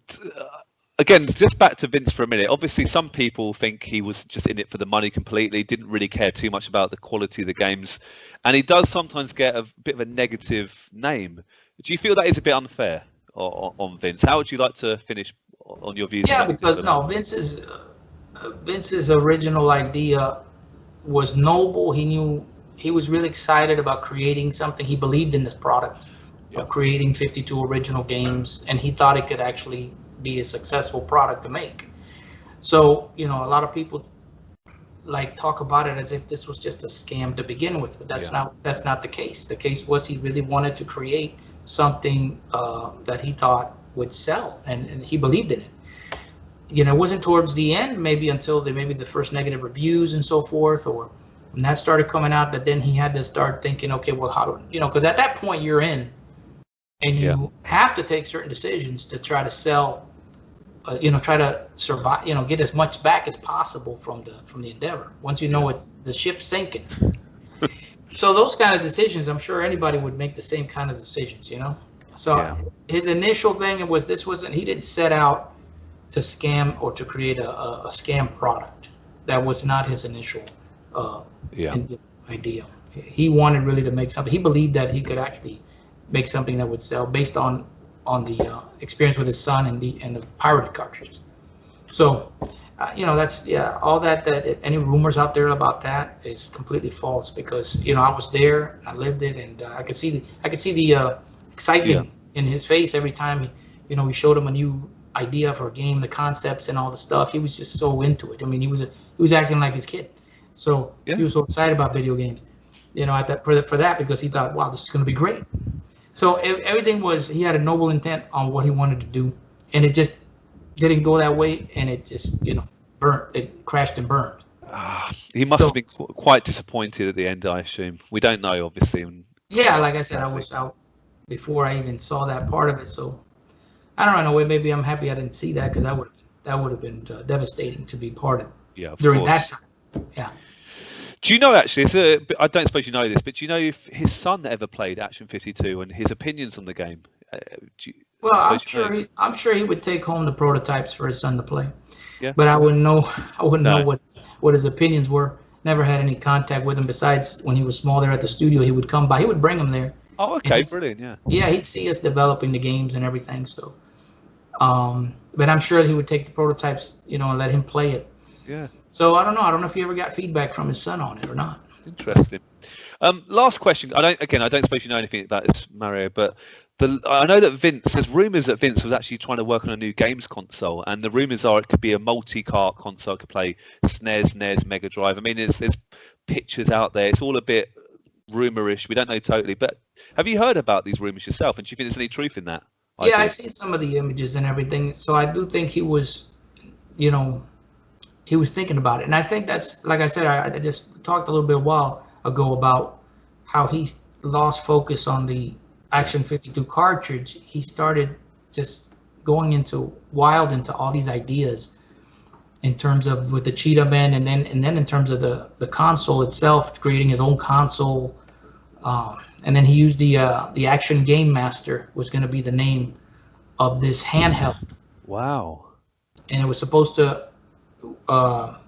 again, just back to Vince for a minute. Obviously, some people think he was just in it for the money completely, didn't really care too much about the quality of the games, and he does sometimes get a bit of a negative name. Do you feel that is a bit unfair on Vince? How would you like to finish on your views? Yeah, because Vince's original idea was noble. He was really excited about creating something. He believed in this product of creating 52 original games, and he thought it could actually be a successful product to make. So, a lot of people like talk about it as if this was just a scam to begin with, but that's not the case. The case was he really wanted to create something that he thought would sell, and he believed in it. It wasn't towards the end, maybe until maybe the first negative reviews and so forth, or when that started coming out, that then he had to start thinking, okay, well, how do because at that point you're in, and you have to take certain decisions to try to sell, try to survive, get as much back as possible from the endeavor. Once the ship's sinking. So those kind of decisions, I'm sure anybody would make the same kind of decisions, So his initial thing was he didn't set out to scam or to create a scam product. That was not his initial idea. He wanted really to make something. He believed that he could actually make something that would sell based on the experience with his son and the pirated cartridges. So, that's all that any rumors out there about that is completely false, because I was there, I lived it, and I could see the excitement in his face every time we showed him a new idea for a game, the concepts and all the stuff. He was just so into it. I mean, he was acting like his kid. So he was so excited about video games, for that, because he thought, wow, this is going to be great. So everything he had a noble intent on what he wanted to do, and it just didn't go that way, and it just, burnt. It crashed and burned. He must have been quite disappointed at the end, I assume. We don't know, obviously. Yeah, like I said, I was out before I even saw that part of it, so I don't know. Maybe I'm happy I didn't see that, because that would have been devastating to be part of during that time. Yeah. Do you know, actually, I don't suppose you know this, but do you know if his son ever played Action 52 and his opinions on the game? I'm sure he would take home the prototypes for his son to play. Yeah. But I wouldn't know what his opinions were. Never had any contact with him, besides when he was small there at the studio. He would come by. He would bring them there. Oh, okay, brilliant, yeah. Yeah, he'd see us developing the games and everything. So, but I'm sure he would take the prototypes, and let him play it. Yeah. So I don't know if you ever got feedback from his son on it or not. Interesting. Last question. I don't suppose you know anything about this, Mario, but I know that there's rumours that Vince was actually trying to work on a new games console, and the rumours are it could be a multi-cart console. It could play SNES, NES, Mega Drive. I mean, there's pictures out there. It's all a bit rumourish. We don't know totally, but have you heard about these rumours yourself? And do you think there's any truth in that? Yeah, I see some of the images and everything. So I do think he was, he was thinking about it. And I think that's, like I said, I just talked a little bit a while ago about how he lost focus on the Action 52 cartridge. He started just going into all these ideas in terms of with the Cheetahmen, and then in terms of the console itself, creating his own console. And then he used the Action Game Master was going to be the name of this handheld. Wow. And it was supposed to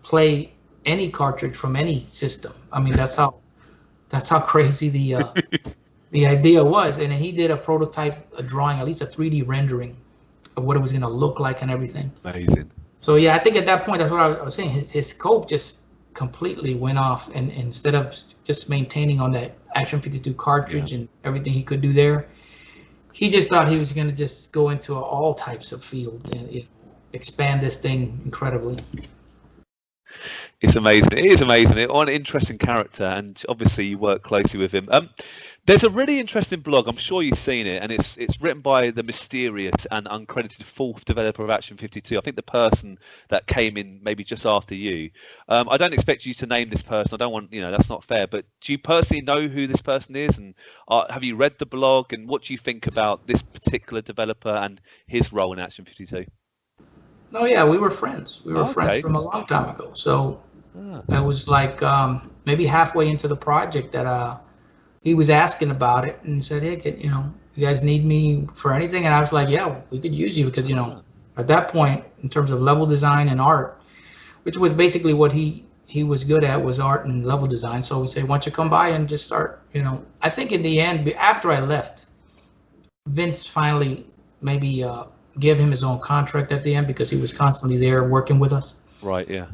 play any cartridge from any system. I mean, that's how crazy the idea was. And he did a prototype, a drawing, at least a 3D rendering of what it was going to look like and everything. Amazing. So yeah, I think at that point, that's what I was saying. His scope just completely went off, and instead of just maintaining on that Action 52 cartridge and everything he could do there, he just thought he was going to just go into all types of field and expand this thing incredibly. It's amazing. It is amazing. It's an interesting character, and obviously you work closely with him. There's a really interesting blog. I'm sure you've seen it, and it's written by the mysterious and uncredited fourth developer of Action 52. I think the person that came in maybe just after you. I don't expect you to name this person. I don't want, that's not fair. But do you personally know who this person is, and have you read the blog, and what do you think about this particular developer and his role in Action 52? Oh yeah, we were friends. We were friends from a long time ago. So that was like maybe halfway into the project that he was asking about it and said, hey, you guys need me for anything? And I was like, yeah, we could use you, because at that point, in terms of level design and art, which was basically what he was good at, was art and level design. So we said, why don't you come by and just start, I think in the end, after I left, Vince finally maybe gave him his own contract at the end, because he was constantly there working with us. Right, yeah.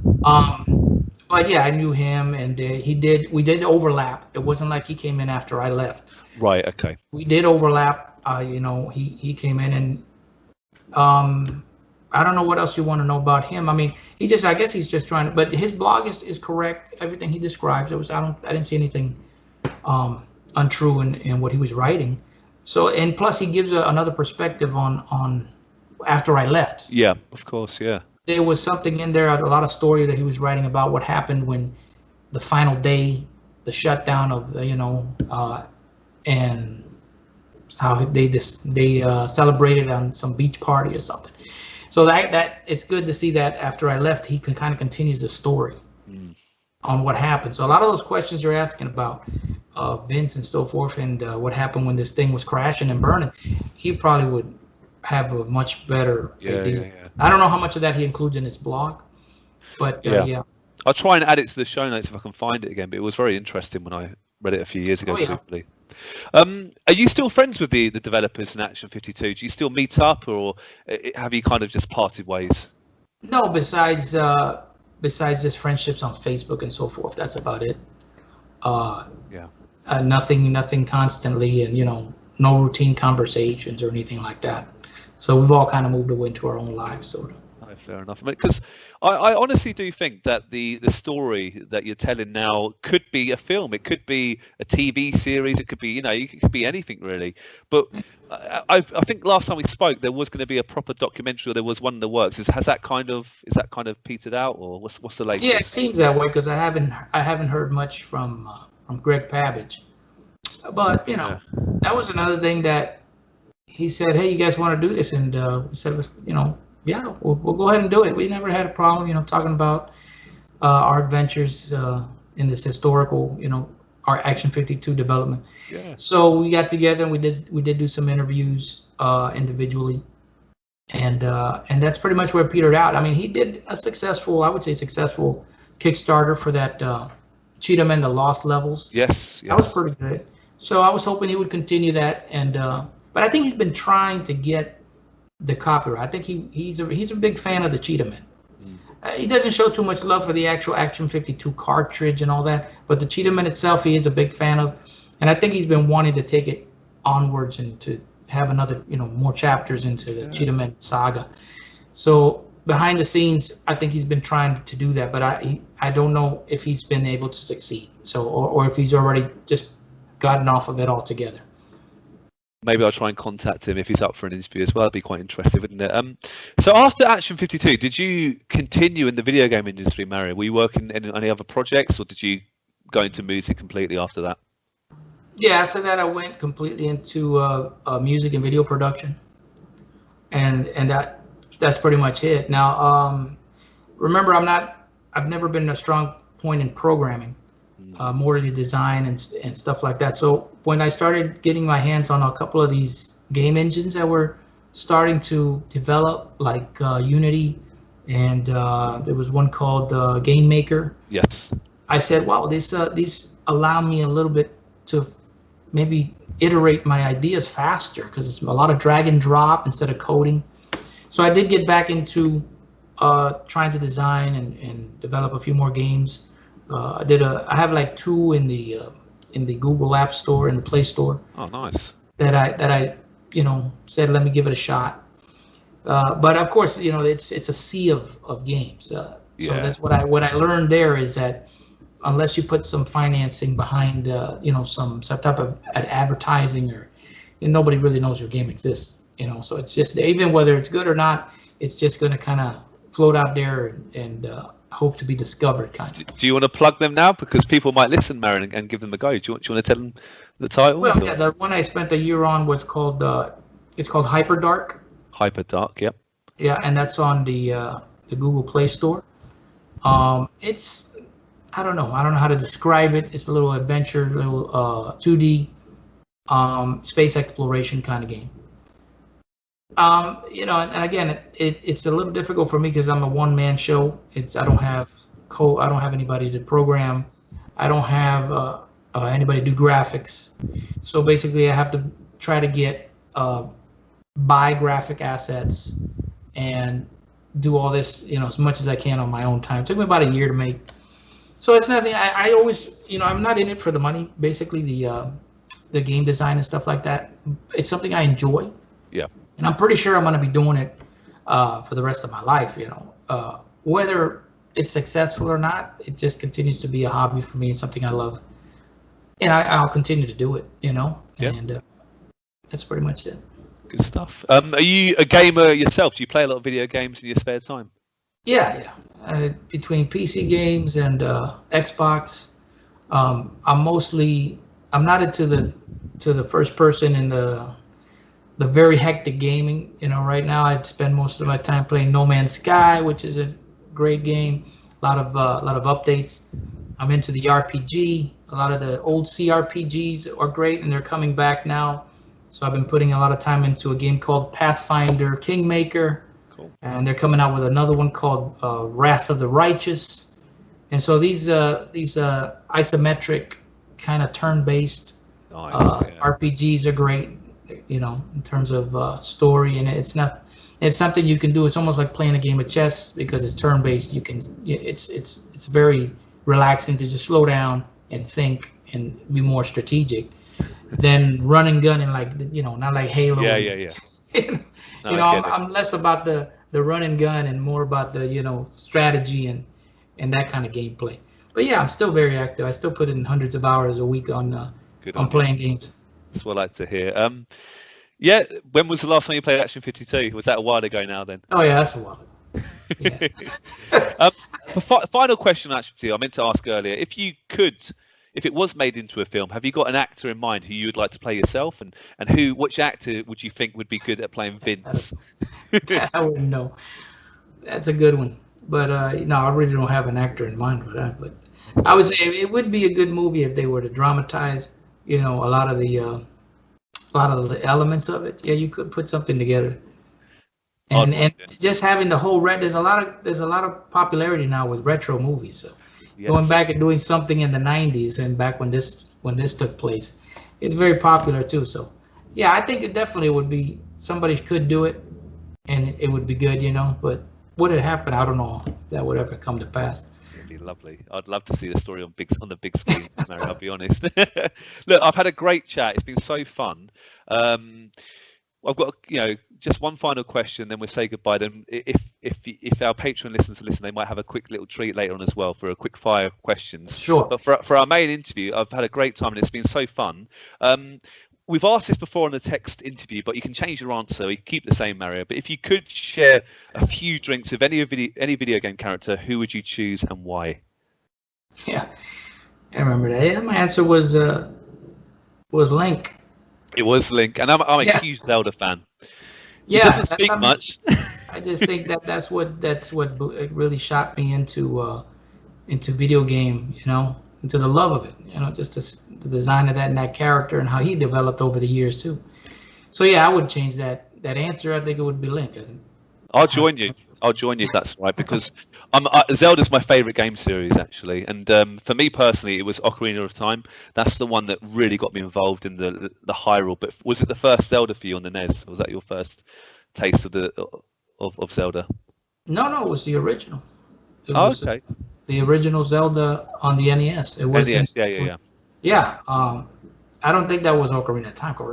But yeah, I knew him, and we did overlap. It wasn't like he came in after I left. Right, okay. We did overlap. He came in, and I don't know what else you want to know about him. I mean, I guess he's just trying to, but his blog is correct. Everything he describes, I didn't see anything untrue in what he was writing. So, and plus he gives another perspective on after I left. Yeah, of course, yeah. There was something in there, a lot of story that he was writing about what happened when the final day, the shutdown of, and how they celebrated on some beach party or something. So that it's good to see that after I left, he kind of continues the story on what happened. So a lot of those questions you're asking about Vince and so forth, and what happened when this thing was crashing and burning, he probably would have a much better idea. Yeah. I don't know how much of that he includes in his blog, but yeah. I'll try and add it to the show notes if I can find it again, but it was very interesting when I read it a few years ago. Truthfully. Are you still friends with the developers in Action 52? Do you still meet up, or have you kind of just parted ways? No, besides just friendships on Facebook and so forth. That's about it. Nothing constantly, and no routine conversations or anything like that. So we've all kind of moved away into our own lives, sort of. Oh, fair enough. Because I honestly do think that the story that you're telling now could be a film. It could be a TV series. It could be, it could be anything really. But I think last time we spoke, there was going to be a proper documentary, or there was one in the works. Is that kind of petered out, or what's the latest? Yeah, it seems that way, because I haven't heard much from Greg Pabbage. But that was another thing that he said, hey, you guys want to do this? And we said, let's, yeah, we'll go ahead and do it. We never had a problem, talking about our adventures in this historical, our Action 52 development. Yeah. So we got together and we did do some interviews individually, and that's pretty much where it petered out. I mean, he did a successful Kickstarter for that Cheetahmen, the Lost Levels. Yes. That was pretty good. So I was hoping he would continue that, and but I think he's been trying to get the copyright. I think he's a big fan of the Cheetahmen. He doesn't show too much love for the actual Action 52 cartridge and all that, but the Cheetahmen itself he is a big fan of, and I think he's been wanting to take it onwards and to have another, more chapters into the Cheetahmen saga. So behind the scenes, I think he's been trying to do that, but I don't know if he's been able to succeed. So or if he's already just gotten off of it altogether. Maybe I'll try and contact him if he's up for an interview as well. That'd be quite interesting, wouldn't it? So after Action 52, did you continue in the video game industry, Mario? Were you working in any other projects, or did you go into music completely after that? Yeah, after that I went completely into music and video production, and that's pretty much it. Now, remember, I've never been a strong point in programming. More to the design and stuff like that. So when I started getting my hands on a couple of these game engines that were starting to develop, like Unity, and there was one called Game Maker. Yes. I said, wow, these allow me a little bit to maybe iterate my ideas faster, because it's a lot of drag and drop instead of coding. So I did get back into trying to design and develop a few more games. I have like 2 in the Google App Store and the Play Store. Oh, nice. That I said, let me give it a shot. But of course, it's a sea of games. So that's what I learned there, is that unless you put some financing behind, some type of advertising, or nobody really knows your game exists. So it's just, even whether it's good or not, it's just going to kind of float out there and hope to be discovered, kind of. Do you want to plug them now, because people might listen, Marin, and give them a go? Do you want to tell them the titles? Well, yeah, the one I spent a year on was called Hyperdark. Hyperdark, yep. Yeah, and that's on the Google Play Store. It's, I don't know how to describe it. It's a little adventure, little 2D space exploration kind of game. And again, it's a little difficult for me because I'm a one-man show. I don't have anybody to program. I don't have anybody to do graphics. So basically, I have to try to buy graphic assets and do all this, as much as I can on my own time. It took me about a year to make. So it's nothing. I always, I'm not in it for the money. Basically, the game design and stuff like that. It's something I enjoy. Yeah. And I'm pretty sure I'm going to be doing it for the rest of my life. Whether it's successful or not, it just continues to be a hobby for me. It's something I love, and I'll continue to do it. Yep. And that's pretty much it. Good stuff. Are you a gamer yourself? Do you play a lot of video games in your spare time? Yeah. Between PC games and Xbox, I'm not into the first person and the very hectic gaming. Right now I spend most of my time playing No Man's Sky, which is a great game. A lot of updates. I'm into the RPG. A lot of the old CRPGs are great, and they're coming back now. So I've been putting a lot of time into a game called Pathfinder Kingmaker. Cool. And they're coming out with another one called Wrath of the Righteous. And so these isometric kind of turn-based RPGs are great, in terms of story. And it's something you can do. It's almost like playing a game of chess because it's turn-based. It's very relaxing to just slow down and think and be more strategic than run and gun and not like Halo. Yeah. I'm less about the run and gun and more about the strategy and that kind of gameplay. But yeah, I'm still very active. I still put in hundreds of hours a week on playing games. That's what I like to hear. When was the last time you played Action 52? Was that a while ago now then? Oh yeah, that's a while ago. Yeah. Final question, actually, I meant to ask earlier. If it was made into a film, have you got an actor in mind who you would like to play yourself, and which actor would you think would be good at playing Vince? I wouldn't know. That's a good one, but no, I really don't have an actor in mind for that. But I would say it would be a good movie if they were to dramatize, a lot of the elements of it. Yeah, you could put something together. And just having the whole there's a lot of popularity now with retro movies. So going back and doing something in the 90s and back when this took place, it's very popular too. So yeah, I think it definitely would be, somebody could do it and it would be good, but would it happen? I don't know if that would ever come to pass. It'd be lovely. I'd love to see the story on the big screen, Mary, I'll be honest. Look, I've had a great chat. It's been so fun. I've got just one final question, then we'll say goodbye. Then if our Patreon listeners listen, they might have a quick little treat later on as well for a quick fire questions. Sure. But for our main interview, I've had a great time and it's been so fun. We've asked this before in the text interview, but you can change your answer. You keep the same, Mario. But if you could share a few drinks of any video game character, who would you choose and why? Yeah, I remember that. Yeah, my answer was Link. It was Link, and I'm a huge Zelda fan. He doesn't speak much. I just think that's what really shot me into video game, into the love of it, just the design of that and that character and how he developed over the years too. So yeah, I would change that answer. I think it would be Link. I'll join you if that's right, because Zelda's my favorite game series actually, and for me personally, it was Ocarina of Time. That's the one that really got me involved in the Hyrule. But was it the first Zelda for you on the NES? Was that your first taste of Zelda? No, it was the original. Okay. The original Zelda on the NES. It was NES, yeah. Yeah. I don't think that was Ocarina of Time. No,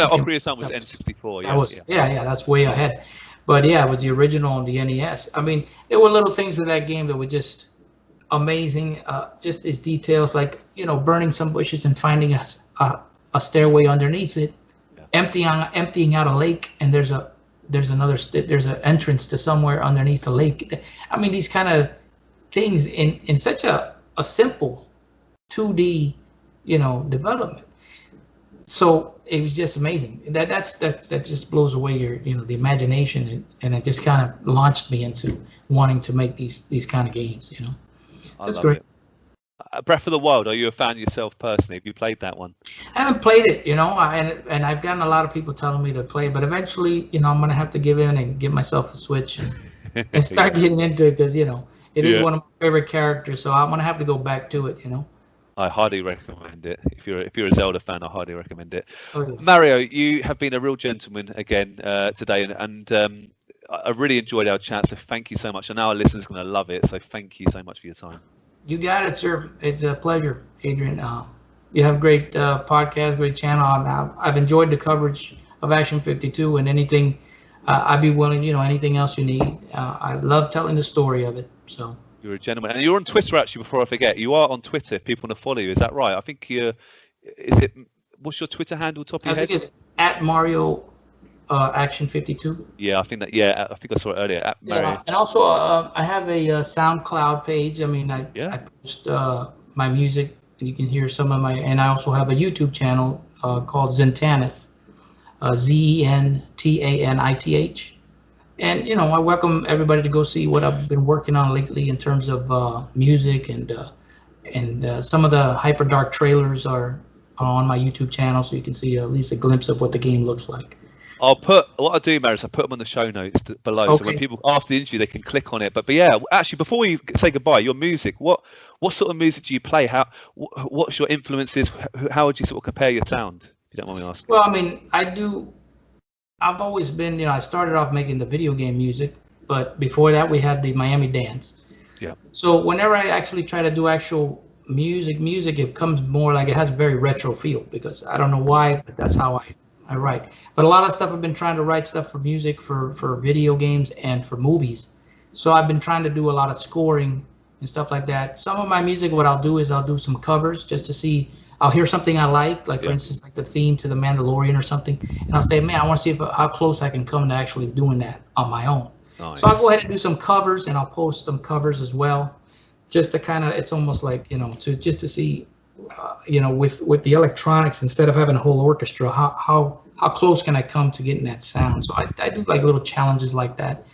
Ocarina of Time was N64. Yeah. That's way ahead. But yeah, it was the original on the NES. I mean, there were little things with that game that were just amazing. Just its details, like burning some bushes and finding a stairway underneath it, emptying out a lake, and there's an entrance to somewhere underneath the lake. I mean, these kind of things in such a simple 2D, development. So it was just amazing. That just blows away your the imagination, and it just kind of launched me into wanting to make these kind of games. So it's great. Breath of the Wild. Are you a fan yourself personally? Have you played that one? I haven't played it, and I've gotten a lot of people telling me to play, but eventually, I'm gonna have to give in and give myself a Switch and start getting into it, because it is one of my favorite characters. So I'm gonna have to go back to it. I highly recommend it. If you're a Zelda fan, I highly recommend it. Oh, yeah. Mario, you have been a real gentleman again today, and I really enjoyed our chat. So thank you so much. I know our listeners are going to love it. So thank you so much for your time. You got it, sir. It's a pleasure, Adrian. You have a great podcast, great channel. I've enjoyed the coverage of Action 52 and anything I'd be willing, anything else you need. I love telling the story of it. So You're a gentleman, and you're on Twitter actually. Before I forget, you are on Twitter. If people want to follow you, is that right? I think you're. Is it? What's your Twitter handle? Top of your I think head? it's at Mario Action 52. Yeah, I think that. Yeah, I think I saw it earlier. At Mario. Yeah, and also I have a SoundCloud page. I mean, I post my music, and you can hear some of my. And I also have a YouTube channel called Zentanith, Zentanith. And I welcome everybody to go see what I've been working on lately in terms of music, and some of the hyper dark trailers are on my YouTube channel, so you can see at least a glimpse of what the game looks like. What I'll do, Maris, I'll put them on the show notes below, Okay. so when people after the interview they can click on it. But yeah, actually, before we say goodbye, your music, what sort of music do you play? What's your influences? How would you sort of compare your sound? If you don't mind me asking. Well, I mean, I've always been, I started off making the video game music, but before that we had the Miami dance. Yeah. So whenever I actually try to do actual music, it comes more like it has a very retro feel, because I don't know why, but that's how I write. But a lot of stuff I've been trying to write stuff for music, for video games and for movies. So I've been trying to do a lot of scoring and stuff like that. Some of my music, what I'll do is I'll do some covers just to see. I'll hear something I like for instance, like the theme to The Mandalorian or something, and I'll say, man, I want to see how close I can come to actually doing that on my own. Nice. So I'll go ahead and do some covers, and I'll post some covers as well, just to kind of, it's almost like, to see, with the electronics, instead of having a whole orchestra, how close can I come to getting that sound? So I do like little challenges like that.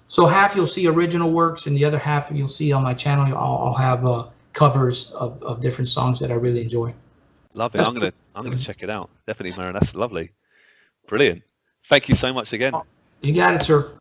So half you'll see original works, and the other half you'll see on my channel. I'll have covers of different songs that I really enjoy. Love it. I'm gonna check it out. Definitely, Marin. That's lovely. Brilliant. Thank you so much again. You got it, sir.